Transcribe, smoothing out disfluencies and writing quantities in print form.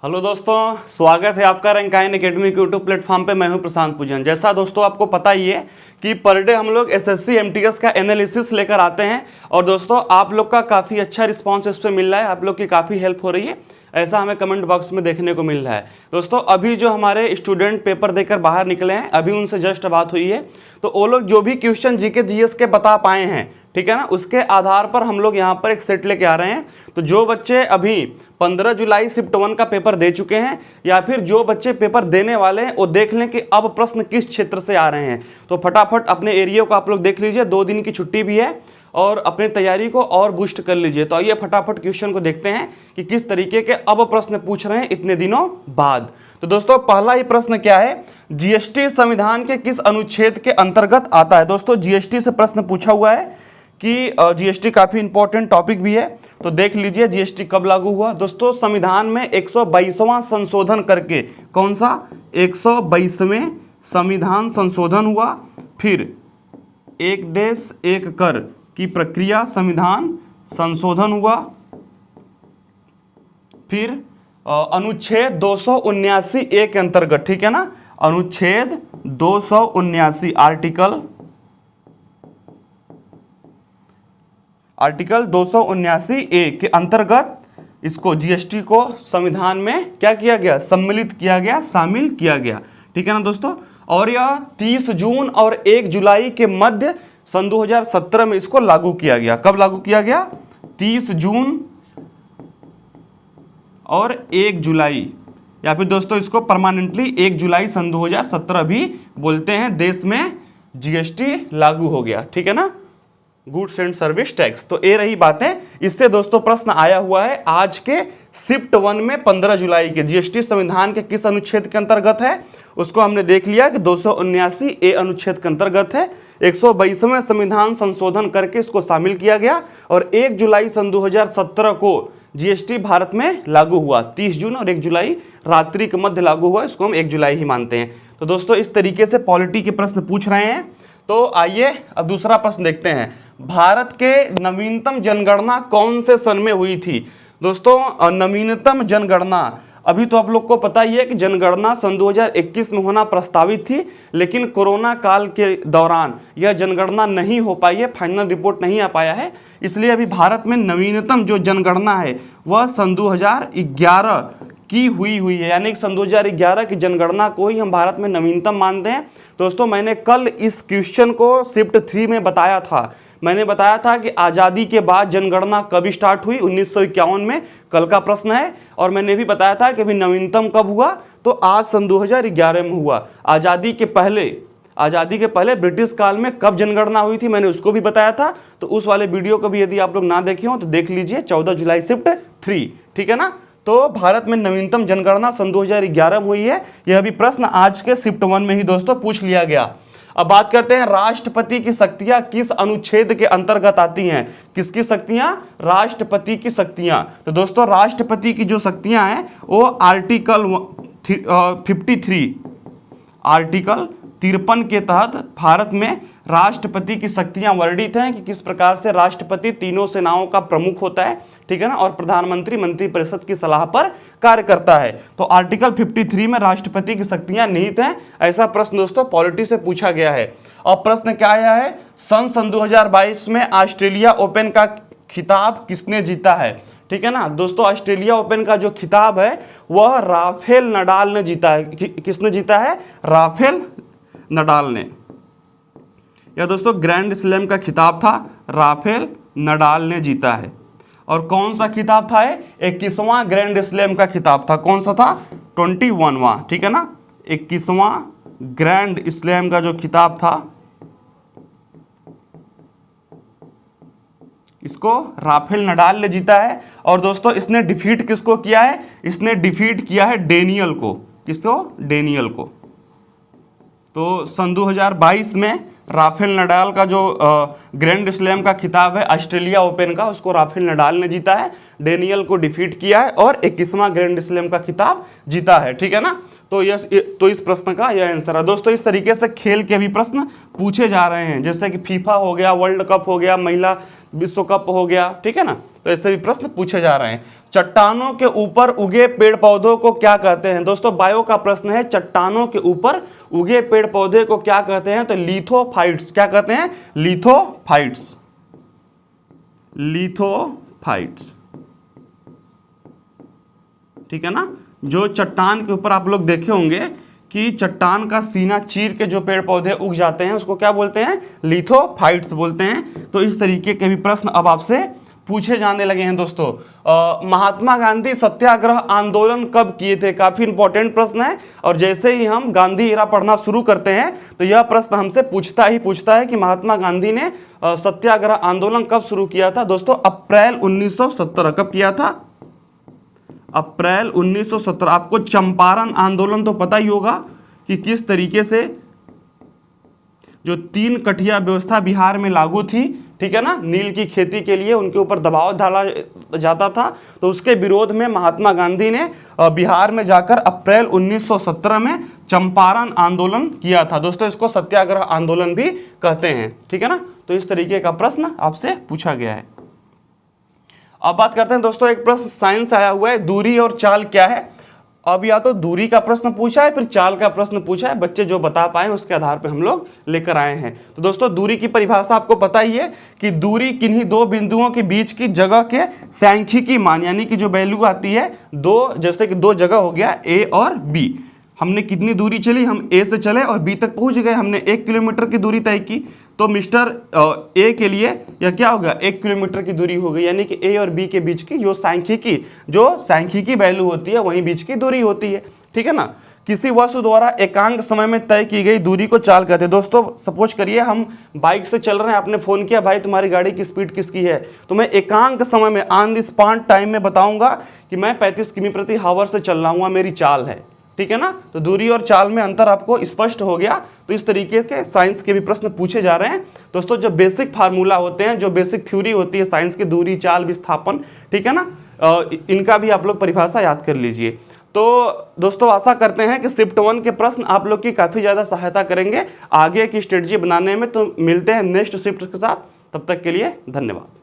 Hello दोस्तों, स्वागत है आपका रैंकाइन एकेडमी के यूट्यूब प्लेटफॉर्म पे। मैं हूं प्रशांत पूजन। जैसा दोस्तों आपको पता ही है कि पर डे हम लोग एसएससी एमटीएस का एनालिसिस लेकर आते हैं और दोस्तों आप लोग का काफ़ी अच्छा रिस्पांस इस पर मिल रहा है, आप लोग की काफ़ी हेल्प हो रही है, ऐसा हमें कमेंट बॉक्स में देखने को मिल रहा है। दोस्तों अभी जो हमारे स्टूडेंट पेपर देकर बाहर निकले हैं, अभी उनसे जस्ट बात हुई है, तो वो लोग जो भी क्वेश्चन जीके जीएस के बता पाए हैं, ठीक है ना, उसके आधार पर हम लोग यहाँ पर एक सेट लेके आ रहे हैं। तो जो बच्चे अभी 15 जुलाई शिफ्ट 1 का पेपर दे चुके हैं या फिर जो बच्चे पेपर देने वाले हैं, वो देख लें कि अब प्रश्न किस क्षेत्र से आ रहे हैं। तो फटाफट अपने एरिया को आप लोग देख लीजिए, 2 दिन की छुट्टी भी है और अपनी तैयारी को और बूस्ट कर लीजिए। तो आइए फटाफट क्वेश्चन को देखते हैं कि किस तरीके के अब प्रश्न पूछ रहे हैं इतने दिनों बाद। तो दोस्तों पहला ही प्रश्न क्या है, जीएसटी संविधान के किस अनुच्छेद के अंतर्गत आता है। दोस्तों जीएसटी से प्रश्न पूछा हुआ है कि जीएसटी काफ़ी इंपॉर्टेंट टॉपिक भी है, तो देख लीजिए जीएसटी कब लागू हुआ। दोस्तों संविधान में 122वां संशोधन करके, कौन सा 122वें संविधान संशोधन हुआ, फिर एक देश एक कर की प्रक्रिया संविधान संशोधन हुआ, फिर अनुच्छेद 279A के अंतर्गत, ठीक है ना, अनुच्छेद 279 आर्टिकल 279A के अंतर्गत इसको जीएसटी को संविधान में क्या किया गया, सम्मिलित किया गया, शामिल किया गया, ठीक है ना दोस्तों। और यह 30 जून और 1 जुलाई के मध्य सन 2017 में इसको लागू किया गया। कब लागू किया गया, 30 जून और 1 जुलाई, या फिर दोस्तों इसको परमानेंटली 1 जुलाई सन 2017 भी बोलते हैं, देश में जीएसटी लागू हो गया, ठीक है ना, गुड्स एंड सर्विस टैक्स। तो ये रही बातें। इससे दोस्तों प्रश्न आया हुआ है आज के शिफ्ट 1 में 15 जुलाई के, जीएसटी संविधान के किस अनुच्छेद के अंतर्गत है, उसको हमने देख लिया कि 279A अनुच्छेद के अंतर्गत है। 122वें संविधान संशोधन करके इसको शामिल किया गया और 1 जुलाई सन 2017 को जीएसटी भारत में लागू हुआ। 30 जून और 1 जुलाई रात्रि के मध्य लागू हुआ, इसको हम 1 जुलाई ही मानते हैं। तो दोस्तों इस तरीके से पॉलिटी के प्रश्न पूछ रहे हैं। तो आइए अब दूसरा प्रश्न देखते हैं, भारत के नवीनतम जनगणना कौन से सन में हुई थी। दोस्तों नवीनतम जनगणना, अभी तो आप लोग को पता ही है कि जनगणना सन 2021 में होना प्रस्तावित थी, लेकिन कोरोना काल के दौरान यह जनगणना नहीं हो पाई है, फाइनल रिपोर्ट नहीं आ पाया है, इसलिए अभी भारत में नवीनतम जो जनगणना है वह सन 2011 की हुई है, यानी कि सन 2011 की जनगणना को ही हम भारत में नवीनतम मानते हैं। दोस्तों मैंने कल इस क्वेश्चन को शिफ्ट 3 में बताया था, मैंने बताया था कि आज़ादी के बाद जनगणना कब स्टार्ट हुई, 1951 में, कल का प्रश्न है। और मैंने भी बताया था कि अभी नवीनतम कब हुआ, तो आज सन 2011 में हुआ। आज़ादी के पहले ब्रिटिश काल में कब जनगणना हुई थी, मैंने उसको भी बताया था। तो उस वाले वीडियो को भी यदि आप लोग ना देखे हो तो देख लीजिए, 14 जुलाई शिफ्ट 3, ठीक है ना। तो भारत में नवीनतम जनगणना सन 2011 में हुई है। यह भी प्रश्न आज के शिफ्ट 1 में ही दोस्तों पूछ लिया गया। अब बात करते हैं राष्ट्रपति की शक्तियां किस अनुच्छेद के अंतर्गत आती हैं। किसकी शक्तियां, राष्ट्रपति की शक्तियां। तो दोस्तों राष्ट्रपति की जो शक्तियां हैं वो आर्टिकल 53 के तहत भारत में राष्ट्रपति की शक्तियां वर्णित हैं कि किस प्रकार से राष्ट्रपति तीनों सेनाओं का प्रमुख होता है, ठीक है ना, और प्रधानमंत्री मंत्रिपरिषद की सलाह पर कार्य करता है। तो आर्टिकल 53 में राष्ट्रपति की शक्तियां निहित हैं। ऐसा प्रश्न दोस्तों पॉलिटी से पूछा गया है। और प्रश्न क्या आया है, सन 2022 में ऑस्ट्रेलिया ओपन का खिताब किसने जीता है, ठीक है ना। दोस्तों ऑस्ट्रेलिया ओपन का जो खिताब है वह राफेल नडाल ने जीता है। किसने जीता है, राफेल नडाल ने। यह दोस्तों ग्रैंड स्लैम का खिताब था, राफेल नडाल ने जीता है। और कौन सा खिताब था, 21वां ग्रैंड स्लैम का खिताब था। कौन सा था, 21वां, ठीक है ना, 21वां ग्रैंड स्लैम का जो खिताब था इसको राफेल नडाल ने जीता है। और दोस्तों इसने डिफीट किसको किया है, इसने डिफीट किया है डेनियल को। किसको, डेनियल को। तो सन 2022 में राफेल नडाल का जो ग्रैंड स्लैम का खिताब है ऑस्ट्रेलिया ओपन का, उसको राफेल नडाल ने जीता है, डेनियल को डिफीट किया है और 21वां ग्रैंड स्लैम का खिताब जीता है, ठीक है ना। तो इस प्रश्न का यह आंसर है। दोस्तों इस तरीके से खेल के भी प्रश्न पूछे जा रहे हैं, जैसे कि फीफा हो गया, वर्ल्ड कप हो गया, महिला विश्व कप हो गया, ठीक है ना। तो ऐसे भी प्रश्न पूछे जा रहे हैं। चट्टानों के ऊपर उगे पेड़ पौधों को क्या कहते हैं? दोस्तों बायो का प्रश्न है, चट्टानों के ऊपर उगे पेड़ पौधे को क्या कहते हैं? तो लिथोफाइट्स। क्या कहते हैं? लिथोफाइट्स। लिथोफाइट्स, ठीक है ना। जो चट्टान के ऊपर आप लोग देखे होंगे कि चट्टान का सीना चीर के जो पेड़ पौधे उग जाते हैं उसको क्या बोलते हैं? लिथोफाइट्स बोलते हैं। तो इस तरीके के भी प्रश्न अब आपसे पूछे जाने लगे हैं दोस्तों। महात्मा गांधी सत्याग्रह आंदोलन कब किए थे? काफी इंपॉर्टेंट प्रश्न है, और जैसे ही हम गांधी इरा पढ़ना शुरू करते हैं तो यह प्रश्न हमसे पूछता है कि महात्मा गांधी ने सत्याग्रह आंदोलन कब शुरू किया था? दोस्तों अप्रैल 1917। कब किया था? अप्रैल 1917। आपको चंपारण आंदोलन तो पता ही होगा कि किस तरीके से जो 3 कठिया व्यवस्था बिहार में लागू थी, ठीक है ना, नील की खेती के लिए उनके ऊपर दबाव डाला जाता था। तो उसके विरोध में महात्मा गांधी ने बिहार में जाकर अप्रैल 1917 में चंपारण आंदोलन किया था। दोस्तों इसको सत्याग्रह आंदोलन भी कहते हैं, ठीक है ना। तो इस तरीके का प्रश्न आपसे पूछा गया है। अब बात करते हैं दोस्तों, एक प्रश्न साइंस आया हुआ है, दूरी और चाल क्या है? अब या तो दूरी का प्रश्न पूछा है फिर चाल का प्रश्न पूछा है, बच्चे जो बता पाए उसके आधार पर हम लोग लेकर आए हैं। तो दोस्तों दूरी की परिभाषा आपको पता ही है कि दूरी किन्हीं दो बिंदुओं के बीच की जगह के सांख्यिकी मान, यानी कि जो वैल्यू आती है दो, जैसे कि 2 जगह हो गया ए और बी, हमने कितनी दूरी चली, हम ए से चले और बी तक पहुंच गए, हमने 1 किलोमीटर की दूरी तय की। तो मिस्टर ए के लिए यह क्या होगा? 1 किलोमीटर की दूरी हो गई, यानी कि ए और बी के बीच की जो सांख्यिकी वैल्यू होती है वहीं बीच की दूरी होती है, ठीक है ना। किसी वस्तु द्वारा एकांक समय में तय की गई दूरी को चाल कहते हैं। दोस्तों सपोज करिए हम बाइक से चल रहे हैं, आपने फ़ोन किया, भाई तुम्हारी गाड़ी की स्पीड किसकी है? तो मैं एकांक समय में ऑन द स्पॉट टाइम में बताऊंगा कि मैं 35 किमी प्रति आवर से चल रहा हूँ, मेरी चाल है, ठीक है ना। तो दूरी और चाल में अंतर आपको स्पष्ट हो गया। तो इस तरीके के साइंस के भी प्रश्न पूछे जा रहे हैं दोस्तों। जो बेसिक फार्मूला होते हैं, जो बेसिक थ्योरी होती है साइंस की, दूरी, चाल, विस्थापन, ठीक है ना, इनका भी आप लोग परिभाषा याद कर लीजिए। तो दोस्तों आशा करते हैं कि शिफ्ट 1 के प्रश्न आप लोग की काफ़ी ज़्यादा सहायता करेंगे आगे की स्ट्रेटजी बनाने में। तो मिलते हैं नेक्स्ट शिफ्ट के साथ, तब तक के लिए धन्यवाद।